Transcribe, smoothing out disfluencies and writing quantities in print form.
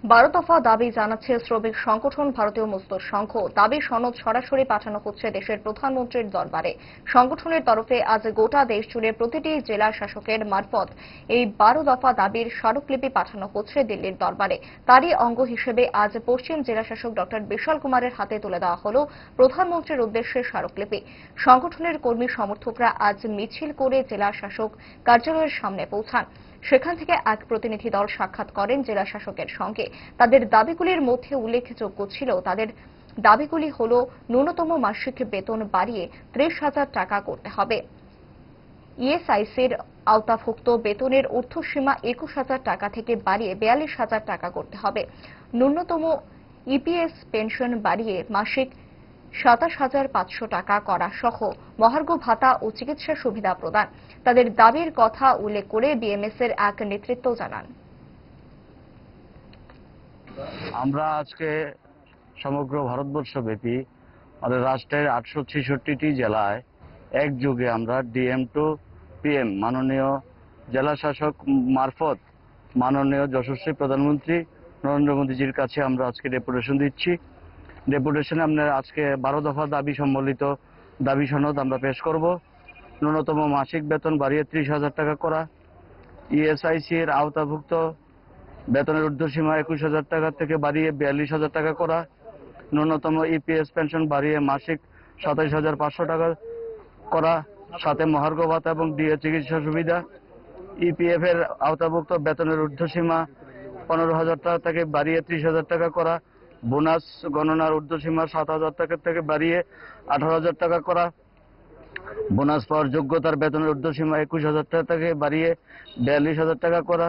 12 দফা দাবি জানাচ্ছে শ্রমিক সংগঠন ভারতীয় মজদুর সংঘ। দাবি সনদ সরাসরি পাঠানো হচ্ছে দেশের প্রধানমন্ত্রীর দরবারে। সংগঠনের তরফে আজ গোটা দেশ জুড়ে প্রতিটি জেলা শাসকের মারফত এই 12 দফা দাবির স্মারকলিপি পাঠানো হচ্ছে দিল্লির দরবারে। তারই অঙ্গ হিসেবে আজ পশ্চিম জেলা শাসক ডক্টর বিশাল কুমারের হাতে তুলে দেওয়া হল প্রধানমন্ত্রীর উদ্দেশ্যে স্মারকলিপি। সংগঠনের কর্মী সমর্থকরা আজ মিছিল করে জেলা শাসক কার্যালয়ের সামনে পৌঁছান। সেখান থেকে এক প্রতিনিধি দল সাক্ষাৎ করেন জেলা শাসকের সঙ্গে। তাদের দাবিগুলির মধ্যে উল্লেখযোগ্য ছিল, তাদের দাবিগুলি হল ন্যূনতম মাসিক বেতন বাড়িয়ে 30,000 টাকা করতে হবে, ইএসআইসির আওতাভুক্ত বেতনের ঊর্ধ্বসীমা 21,000 টাকা থেকে বাড়িয়ে 42,000 টাকা করতে হবে, ন্যূনতম ইপিএস পেনশন বাড়িয়ে মাসিক 27,500 টাকা করা সহ মহার্ঘ ভাতা ও চিকিৎসা সুবিধা প্রদান। তাদের দাবির কথা উল্লেখ করে বিএমএস এর এক নেতৃত্ব জানান, আমরা আজকে সমগ্র ভারতবর্ষব্যাপী আমাদের রাষ্ট্রের 866টি জেলায় একযোগে আমরা ডিএম টু পিএম মাননীয় জেলা শাসক মারফত মাননীয় যশস্বী প্রধানমন্ত্রী নরেন্দ্র মোদীজির কাছে আমরা আজকে ডেপুটেশন দিচ্ছি। ডেপুটেশনে আমরা আজকে 12 দফা দাবি সম্বলিত দাবি সনদ আমরা পেশ করব। ন্যূনতম মাসিক বেতন বাড়িয়ে 30,000 টাকা করা, ইএসআইসির আওতাভুক্ত বেতনের ঊর্ধ্বসীমা 21,000 টাকা থেকে বাড়িয়ে 42,000 টাকা করা, ন্যূনতম ইপিএস পেনশন বাড়িয়ে মাসিক 27,500 টাকা করা, সাথে মহার্ঘ ভাতা এবং ডিএ চিকিৎসা সুবিধা, ইপিএফ এর আওতাভুক্ত বেতনের ঊর্ধ্বসীমা 15,000 টাকা থেকে বাড়িয়ে 30,000 টাকা করা, বোনাস গণনার ঊর্ধ্বসীমা 7,000 টাকা থেকে বাড়িয়ে 18,000 টাকা করা, বোনাস পাওয়ার যোগ্যতার বেতনের ঊর্ধ্বসীমা 21,000 টাকা থেকে বাড়িয়ে 42,000 টাকা করা,